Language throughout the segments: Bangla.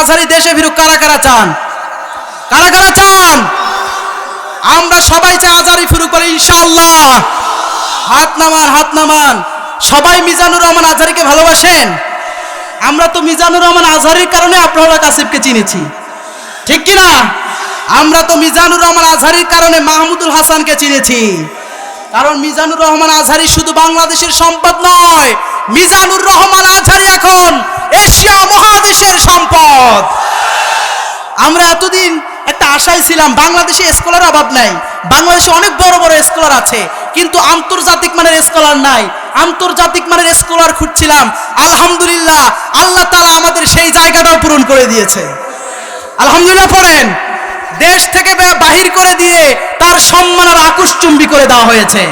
আজহারি দেশে ফিরুক। কারা কারা চান? কারা কারা চান? আমরা সবাই চাই আজহারি ফিরুক, বলে ইনশাআল্লাহ। হাত নামান, হাত নামান। সবাই মিজানুর রহমান আজহারিকে ভালোবাসেন? আমরা তো মিজানুর রহমান আজহারির কারণে আফরাহুল হক আসিফকে চিনেছি, ঠিক কিনা? আমরা তো মিজানুর রহমান আজহারির কারণে মাহমুদুল হাসানকে চিনেছি। কারণ মিজানুর রহমান আজহারি শুধু বাংলাদেশের সম্পদ নয়, মিজানুর রহমান আজহারি এখন এশিয়া মহাদেশের সম্পদ। আমরা এতদিন একটা আশায় ছিলাম, বাংলাদেশে স্কলার অভাব নাই, বাংলাদেশে অনেক বড় বড় স্কলার আছে, কিন্তু আন্তর্জাতিক মানের স্কলার নাই। আন্তর্জাতিক মানের স্কলার খুঁজছিলাম, আলহামদুলিল্লাহ আল্লাহ তাআলা আমাদের সেই জায়গাটাও পূরণ করে দিয়েছে। আলহামদুলিল্লাহ পড়েন। দেশ থেকে বাহির করে দিয়ে তার সম্মান আর আকুশচুম্বী করে দেওয়া হয়েছে।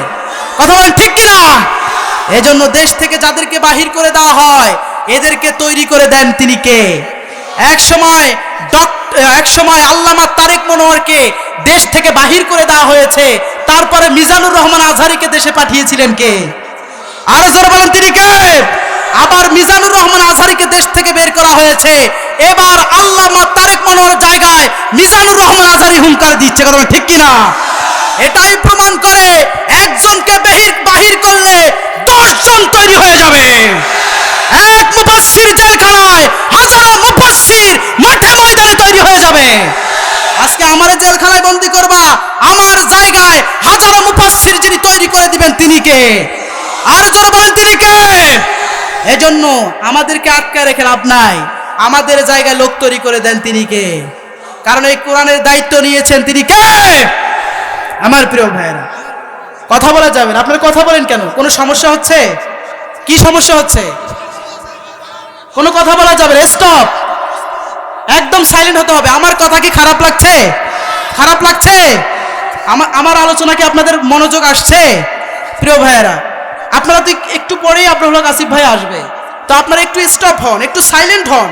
কথা বলেন ঠিক কিনা? এজন্য দেশ থেকে যাদেরকে বাহির করে দেওয়া হয়, এদেরকে তৈরি করে দেন তিনি কে? এক সময় আল্লামা তারেক মনোয়ারকে দেশ থেকে বাহির করে দেওয়া হয়েছে, তারপরে মিজানুর রহমান আজহারিকে দেশে পাঠিয়েছিলেন কে? আরো জোরে বলেন তিনি কে? আবার মিজানুর রহমান আজহারিকে দেশ থেকে বের করা হয়েছে, এবার আল্লামা তারেক মনোয়ারের জায়গায় মিজানুর রহমান আজহারি হুঙ্কার দিচ্ছে। কথা ঠিক কিনা? এটাই প্রমাণ করে একজনকে বাহির করলে 10 জন তৈরি হয়ে যাবে। এক মুফাসসির জেলখানায় হাজারো মুফাসসির মাঠে ময়দানে তৈরি হয়ে যাবে। আজকে আমারে জেলখানায় বন্দী করবা, আমার জায়গায় হাজারো মুফাসসির যিনি তৈরি করে দিবেন তিনি কে? আর জোরে বলেন তিনি কে? এজন্য আমাদেরকে আটকে রেখে লাভ নাই, আমাদের জায়গায় লোক তৈরি করে দেন তিনি কে? কারণ এই কোরআনের দায়িত্ব নিয়েছেন তিনি কে? আমার প্রিয় ভাইয়েরা, কথা বলা যাবে না। আপনারা কথা বলেন কেন? কোনো সমস্যা হচ্ছে? কি সমস্যা হচ্ছে? কোনো কথা বলা যাবে না, স্টপ, একদম সাইলেন্ট হতে হবে। আমার কথা কি খারাপ লাগছে? খারাপ লাগছে? আমার আলোচনা কি আপনাদের মনোযোগ আসছে? প্রিয় ভাইয়েরা, আপনারা তো একটু পরেই আফরাহুল হক আসিফ ভাই আসবে, তো আপনারা একটু স্টপ হন, একটু সাইলেন্ট হন।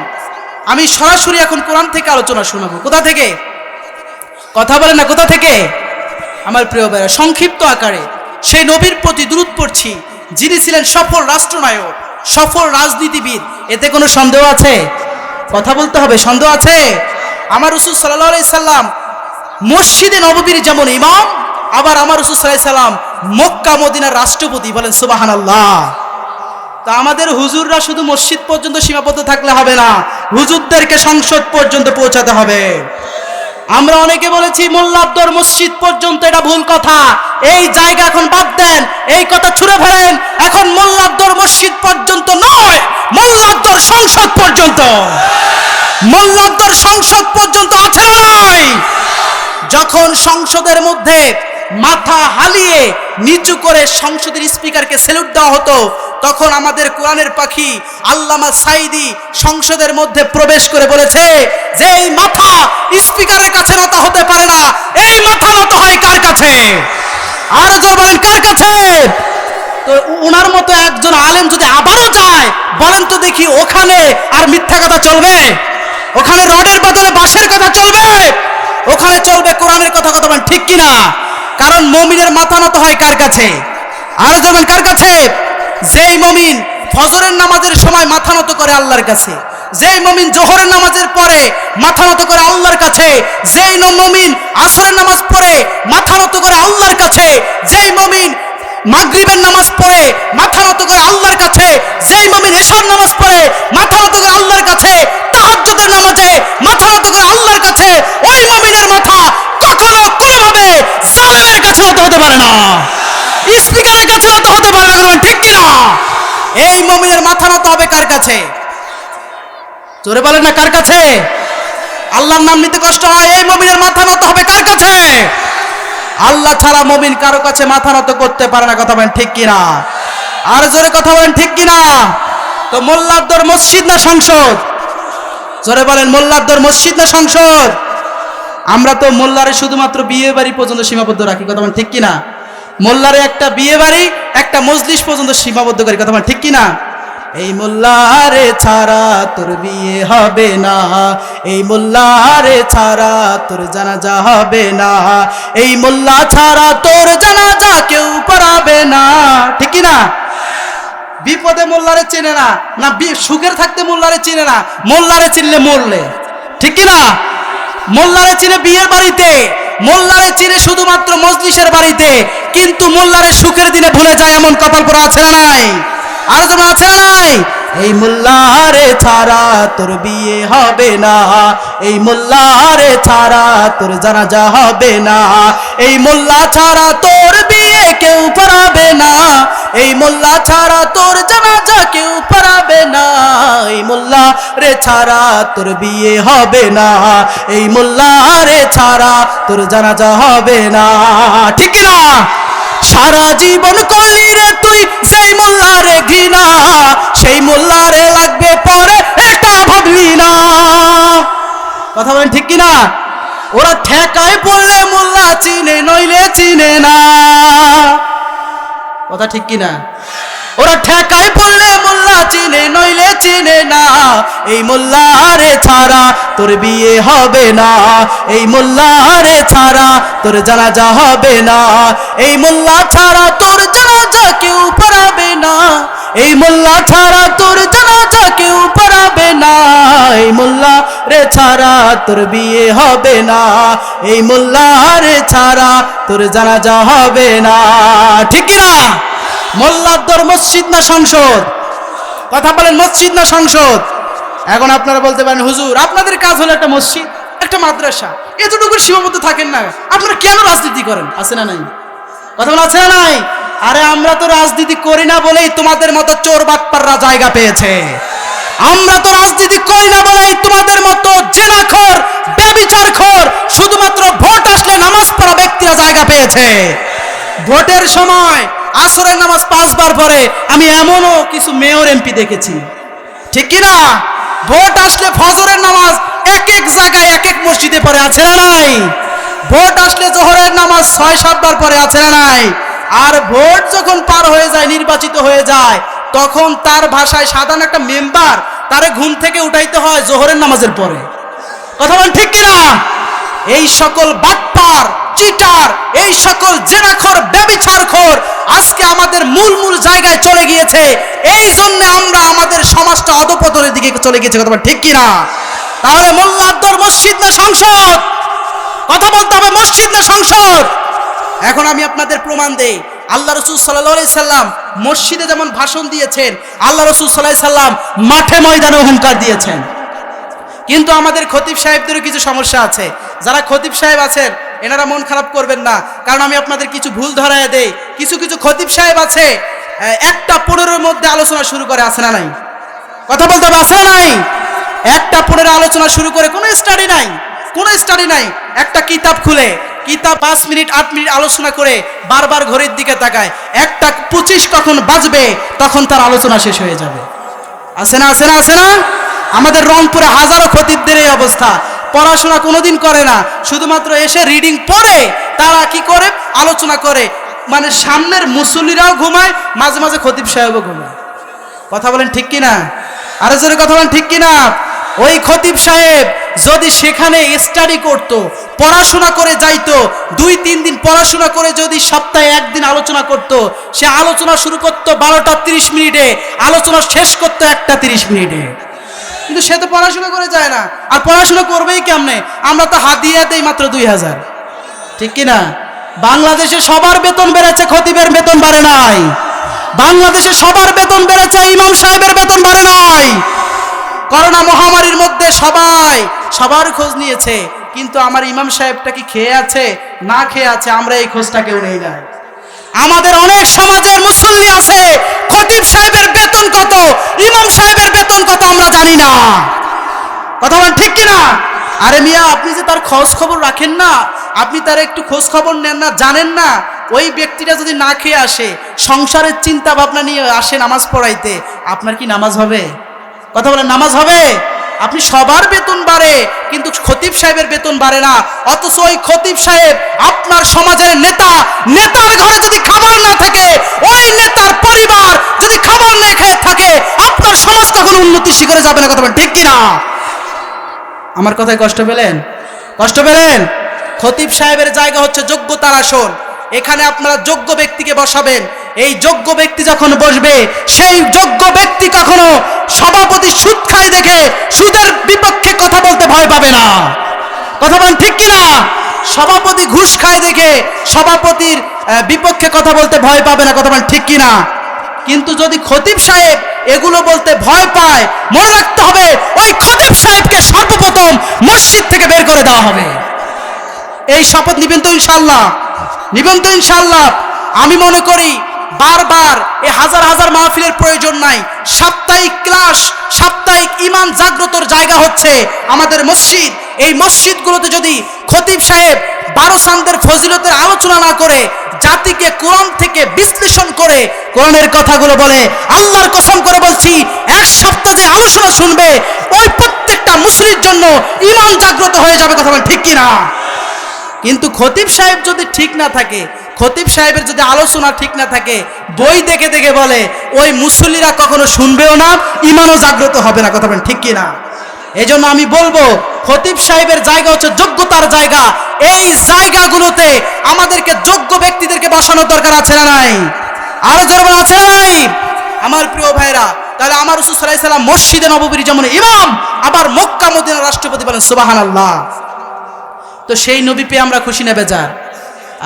আমি সরাসরি এখন কোরআন থেকে আলোচনা শোনাবো। কোথা থেকে? কথা বলেন না, কোথা থেকে? আমার প্রিয় ভাইয়েরা, সংক্ষিপ্ত আকারে সেই নবীর প্রতি দুরূদ পড়ছি যিনি ছিলেন সফল রাষ্ট্রনায়ক, সফল রাজনীতিবিদ। এতে কোনো সন্দেহ আছে? কথা বলতে হবে, সন্দেহ আছে? আমার রাসূল সাল্লাল্লাহু আলাইহি সাল্লাম মসজিদে নববীর যেমন ইমাম, আবার আমার রাসূল সাল্লাল্লাহু আলাইহি সাল্লাম মক্কা মদিনার রাষ্ট্রপতি। বলেন সুবহানাল্লাহ। তা আমাদের হুজুররা শুধু মসজিদ পর্যন্ত সীমাবদ্ধ থাকলে হবে না, হুজুরদেরকে সংসদ পর্যন্ত পৌঁছাতে হবে। আমরা অনেকে বলেছি মোল্লাদ্দর মসজিদ পর্যন্ত, এটা ভুল কথা। এই জায়গা এখন বাদ দেন, এই কথা ছুঁড়ে ফেলেন। এখন মোল্লাদ্দর মসজিদ পর্যন্ত নয়, মোল্লাদ্দর সংসদ পর্যন্ত। মোল্লাদ্দর সংসদ পর্যন্ত আছে না নাই? যখন সংসদের মধ্যে মাথা হালিয়ে নিচু করে সংসদের স্পিকারকে স্যালুট দেওয়া হতো, তখন আমাদের কোরআনের পাখি আল্লামা সাঈদী সংসদের মধ্যে প্রবেশ করে বলেছে যে এই মাথা স্পিকারের কাছে নত হতে পারে না, এই মাথা নত হয় কার কাছে? আর জোরে বলেন কার কাছে? তো ওনার মতো একজন আলেম যদি আবারও যায়, বলেন তো দেখি ওখানে আর মিথ্যা কথা চলবে? ওখানে রডের বদলে বাঁশের কথা চলবে? ওখানে চলবে কোরআনের কথা। কথা বলেন ঠিক কিনা? কারণ মুমিনের মাথা নত হয় কার কাছে? আর জোরে কার কাছে? যেই মুমিন ফজরের নামাজের সময় মাথা নত করে আল্লাহর কাছে, যেই মুমিন জোহরের নামাজের পরে মাথা নত করে আল্লাহর কাছে, যেই মুমিন আসরের নামাজ পড়ে মাথা নত করে আল্লাহর কাছে, যেই মুমিন মাগরিবের নামাজ পড়ে মাথা নত করে আল্লাহর কাছে, যেই মুমিন এশার নামাজ পড়ে মাথা নত করে আল্লাহর কাছে, তাহাজ্জুদের নামাজে মাথা নত করে আল্লাহর কাছে, ওই মুমিনের মাথা কখনো কোনোভাবে জালেমের কাছে নত হতে পারে না, স্পিকারের কাছে নত হতে পারে না। ঠিক কিনা? এই মুমিনের মাথা নত হবে কার কাছে? জোরে বলেন না, কার কাছে? আল্লাহর নাম নিতে কষ্ট হয়, এই মুমিনের মাথা নত হবে কার কাছে? আল্লাহ ছাড়া মুমিন কারো কাছে মাথা নত করতে পারে না। কথা বলেন ঠিক কিনা? আর জোরে কথা বলেন ঠিক কিনা? তো মোল্লাদ্দর মসজিদ না সংসদ? জোরে বলেন, মোল্লাদ্দর মসজিদ না সংসদ? আমরা তো মোল্লারে শুধুমাত্র বিয়ে বাড়ি পর্যন্ত সীমাবদ্ধ রাখি। কথা বলেন ঠিক কিনা? মোল্লারে একটা বিয়ে বাড়ি, একটা মজলিস পর্যন্ত সীমাবদ্ধ করি। কথা বলেন ঠিক কিনা? এই মোল্লারে ছাড়া তোর বিয়ে হবে না, এই মোল্লারে ছাড়া তোর জানাজা হবে না, এই মোল্লা ছাড়া তোর জানাজা কেউ পড়াবে না। ঠিক কিনা? বিপদে মোল্লারে চেনে না, না সুখের থাকতে মোল্লারে চিনে না, মোল্লারে চিনলে মরলে। ঠিক কিনা? মোল্লারে চিনে বিয়ের বাড়িতে, মোল্লারে চিনে শুধুমাত্র মজলিসের বাড়িতে, কিন্তু মোল্লারে সুখের দিনে ভুলে যায় এমন কপাল পড়া আছে না নাই? আর যেমন আছে না নাই? এই মোল্লারে ছাড়া তোর বিয়ে হবে না, এই মোল্লারে ছাড়া তোর জানাজা হবে না, এই মোল্লা ছাড়া তোর বিয়ে কেউ পড়াবে না, এই মোল্লা ছাড়া তোর জানাজা কেউ পড়াবে না, এই মোল্লা রে ছাড়া তোর বিয়ে হবে না, এই মোল্লা রে ছাড়া তোর জানাজা হবে না। ঠিক না? সারা জীবন করলি রে তুই যেই মোল্লারে ঘৃণা, সেই মোল্লারে লাগবে পরে এটা ভাবলি না। কথা বলেন ঠিক কিনা? ওরা ঠেকায় পড়লে মোল্লা চিনে, নইলে চিনে না। কথা ঠিক কিনা? ওরা ঠেকায় পড়লে মোল্লা চিনে, নইলে চিনে না। এই মোল্লারে ছাড়া তোর বিয়ে হবে না, এই মোল্লারে ছাড়া তোর জানাজা হবে না, এই মোল্লা ছাড়া তোর জানাজা কেউ পড়াবে না, এই মোল্লা ছাড়া তোর জানাজা কেউ পড়াবে না, এই মোল্লা রে ছাড়া তোর বিয়ে হবে না, এই মোল্লা রে ছাড়া তোর জানাজা হবে না। ঠিক কিনা? মোল্লার দর মসজিদ না সংসদ? কথা বলেন, মসজিদ না সংসদ? এখন আপনারা বলতে পারেন হুজুর আপনাদের কাজ হলো একটা মসজিদ একটা মাদ্রাসা, এতটুকু সীমাবদ্ধ থাকেন না, আপনারা কেন রাজনীতি করেন? আছে না নাই? কথা বলা আছে না নাই? আরে আমরা তো রাজনীতি করি না বলেই তোমাদের মতো চোর বাটপাররা জায়গা পেয়েছে, আমরা তো রাজনীতি করি না বলেই তোমাদের মতো জেনাখোর ব্যভিচারখোর শুধুমাত্র ভোট আসলে নামাজ পড়া ব্যক্তিরা জায়গা পেয়েছে। ভোটের সময় আসরের নামাজ 5 বার পরে আমি এমনও কিছু মেয়র এমপি দেখেছি। ঠিক কিনা? ভোট আসলে ফজরের নামাজ এক এক জায়গায় এক এক মসজিদে পড়ে, আছে না নাই? ভোট আসলে জোহরের নামাজ 6-7 বার পরে, আছে না নাই? আর ভোট যখন পার হয়ে যায়, নির্বাচিত হয়ে যায়, তখন তার ভাষায় সাধারণ একটা মেম্বার তারে ঘুম থেকে উঠাইতে হয় জোহরের নামাজের পরে। কথা বলেন ঠিক কিনা? এই সকল বাটপার চিটার, এই সকল জেনাখোর ব্যভিচারখোর আজকে আমাদের মূল জায়গায় চলে গিয়েছে। এই জন্য আমরা আমাদের সমাজটা অধপতনের দিকে চলে গিয়েছে। কথা বলেন ঠিক কিনা? তাহলে মোল্লার দর মসজিদ না সংসদ? কথা বলতে হবে মসজিদ না সংসদ? এখন আমি আপনাদের প্রমাণ দেই। আল্লাহ রাসূল সাল্লাল্লাহু আলাইহি সাল্লাম মসজিদে যেমন ভাষণ দিয়েছেন, আল্লাহ রাসূল সাল্লাল্লাহু আলাইহি সাল্লাম মাঠে ময়দানে হুঙ্কার দিয়েছেন। কিন্তু আমাদের খতিব সাহেবদেরও কিছু সমস্যা আছে। যারা খতিব সাহেব আছেন এনারা মন খারাপ করবেন না, কারণ আমি আপনাদের কিছু ভুল ধরায় দেই। কিছু খতিব সাহেব আছে 1টা 15-এর মধ্যে আলোচনা শুরু করে, আছে না নাই? কথা বলতে হবে, আছে না নাই? 1টা 15 আলোচনা শুরু করে, কোনো স্টাডি নাই, কোনো স্টাডি নাই। একটা কিতাব খুলে কিতাব 5 মিনিট 8 মিনিট আলোচনা করে বারবার ঘড়ির দিকে তাকায়, 1টা 25 কখন বাজবে তখন তার আলোচনা শেষ হয়ে যাবে। আছে না? আছে না? আছে না? আমাদের রংপুরে হাজারো খতিবদের এই অবস্থা, পড়াশোনা কোনোদিন করে না, শুধুমাত্র এসে রিডিং পড়ে তারা কি করে আলোচনা করে, মানে সামনের মুসল্লিরাও ঘুমায়, মাঝে মাঝে খতিব সাহেবও ঘুমায়। কথা বলেন ঠিক কিনা? আরো জোরে কথা বলেন ঠিক কিনা? ওই খতিব সাহেব যদি সেখানে স্টাডি করত, পড়াশোনা করে যাইতো, 2-3 দিন পড়াশোনা করে যদি সপ্তাহে 1 দিন আলোচনা করত, সে আলোচনা শুরু করত 12টা 30 মিনিটে, আলোচনা শেষ করত 1টা 30 মিনিটে। কিন্তু সে তো পড়াশোনা করে যায় না, আর পড়াশোনা করবেই কেমনে? আমরা তো হাদিয়া দেই মাত্র 2000। ঠিক কিনা? বাংলাদেশে সবার বেতন বেড়েছে, খতিবের বেতন বাড়ে নাই। বাংলাদেশে সবার বেতন বেড়েছে, ইমাম সাহেবের বেতন বাড়ে নাই। করোনা মহামারীর মধ্যে সবার খোঁজ নিয়েছে, কিন্তু আমার ইমাম সাহেবটা কি খেয়ে আছে না খেয়ে আছে আমরা এই খোঁজটা কেউ নেই নাই। আমাদের অনেক সমাজের মুসল্লি আছে, খতিব সাহেবের বেতন কত, ইমাম সাহেবের বেতন কত আমরা জানি না। কথা বলেন ঠিক কিনা? আরে মিয়া, আপনি যে তার খোঁজ খবর রাখেন না, আপনি তার একটু খোঁজ খবর নেন না, জানেন না ওই ব্যক্তিটা যদি না খেয়ে আসে, সংসারের চিন্তা ভাবনা নিয়ে আসে নামাজ পড়াইতে, আপনার কি নামাজ হবে? কথা বলেন, নামাজ হবে? আপনি সবার বেতন বাড়ে, কিন্তু খতিব সাহেবের বেতন বাড়ে না। অথচ ওই খতিব সাহেব আপনার সমাজের নেতার ঘরে যদি খাবার না থাকে, ওই নেতার পরিবার যদি খাবার না খেয়ে থাকে, আপনার সমাজ কখনো উন্নতির শিখরে যাবে না। কথা বলেন ঠিক কিনা? আমার কথায় কষ্ট পেলেন? কষ্ট পেলেন? খতিব সাহেবের জায়গা হচ্ছে যোগ্যতার আসন। এখানে আপনারা যোগ্য ব্যক্তিকে বসাবেন। এই যোগ্য ব্যক্তি যখন বসবে, সেই যোগ্য ব্যক্তি কখনো সভাপতি সুদ খায় দেখে সুদের বিপক্ষে কথা বলতে ভয় পাবে না। কথা বলেন ঠিক কিনা? সভাপতি ঘুষ খায় দেখে সভাপতির বিপক্ষে কথা বলতে ভয় পাবে না, কথা বলেন ঠিক কিনা? কিন্তু যদি খতিব সাহেব এগুলো বলতে ভয় পায়, মনে রাখতে হবে ওই খতিব সাহেবকে সর্বপ্রথম মসজিদ থেকে বের করে দেওয়া হবে। এই শপথ নিবেন তো ইনশাআল্লাহ? নিবেন তো ইনশাআল্লাহ? আমি মনে করি বারবার এই হাজার হাজার মাহফিলের প্রয়োজন নাই। সাপ্তাহিক ক্লাস, সাপ্তাহিক ঈমান জাগ্রতর জায়গা হচ্ছে আমাদের মসজিদ। এই মসজিদগুলোতে যদি খতিব সাহেব 12 চাঁদের ফজিলতের আলোচনা না করে, জাতিকে কোরআন থেকে বিশ্লেষণ করে কোরআনের কথাগুলো বলে, আল্লাহর কসম করে বলছি, এক সপ্তাহ যে আলোচনা শুনবে ওই প্রত্যেকটা মুসলিমের জন্য ঈমান জাগ্রত হয়ে যাবে, কথা বলেন ঠিক কিনা? কিন্তু খতিব সাহেব যদি ঠিক না থাকে, খতিব সাহেবের যদি আলোচনা ঠিক না থাকে, বই দেখে দেখে বলে, ওই মুসল্লিরা কখনো শুনবেও না, ঈমানও জাগ্রত হবে না, কথা বলেন ঠিক কিনা? এই জন্য আমি বলবো, খতিব সাহেবের জায়গা হচ্ছে যোগ্যতার জায়গা। এই জায়গাগুলোতে আমাদেরকে যোগ্য ব্যক্তিদেরকে বসানোর দরকার আছে না নাই? আরো জোরে আছে না নাই? আমার প্রিয় ভাইরা, তাহলে আমার রাসূল সাল্লাল্লাহু আলাইহি সাল্লাম মসজিদে নববীর যেমন ইমাম, আবার মক্কা মদিনার রাষ্ট্রপতি, বলেন সুবহানাল্লাহ। তো সেই নবী পেয়ে আমরা খুশি না বেজার?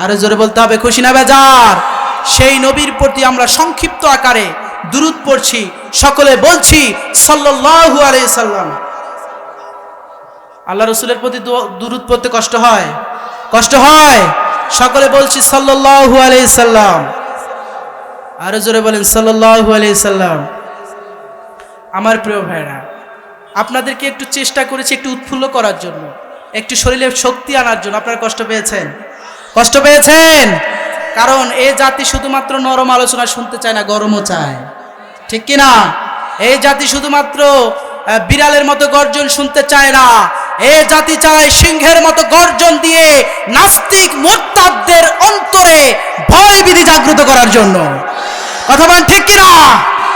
আরো জোরে বলতে হবে, খুশি না বেজার? সেই নবীর প্রতি আমরা সংক্ষিপ্ত আকারে দুরূদ পড়ছি, সকলে বলছি সাল্লাল্লাহু আলাইহি সাল্লাম। আল্লাহ রাসূলের প্রতি দুরূদ পড়তে কষ্ট হয়? কষ্ট হয়? সকলে বলছি সাল্লাল্লাহু আলাইহি সাল্লাম। আরো জোরে বলেন সাল্লাল্লাহু আলাইহি সাল্লাম। আমার প্রিয় ভাইরা, আপনাদেরকে একটু চেষ্টা করেছি একটু উৎফুল্ল করার জন্য, একটু শরীরে শক্তি আনার জন্য। আপনারা কষ্ট পেয়েছেন? কষ্ট পেয়েছেন? কারণ এই জাতি শুধুমাত্র নরম আলোচনা শুনতে চায় না, গরমও চায়, ঠিক কিনা? এই জাতি শুধুমাত্র বিড়ালের মতো গর্জন শুনতে চায় না, এই জাতি চায় সিংহের মতো গর্জন দিয়ে নাস্তিক মুরতাদদের অন্তরে ভয় ভীতি জাগ্রত করার জন্য, কথা বলেন ঠিক কিনা?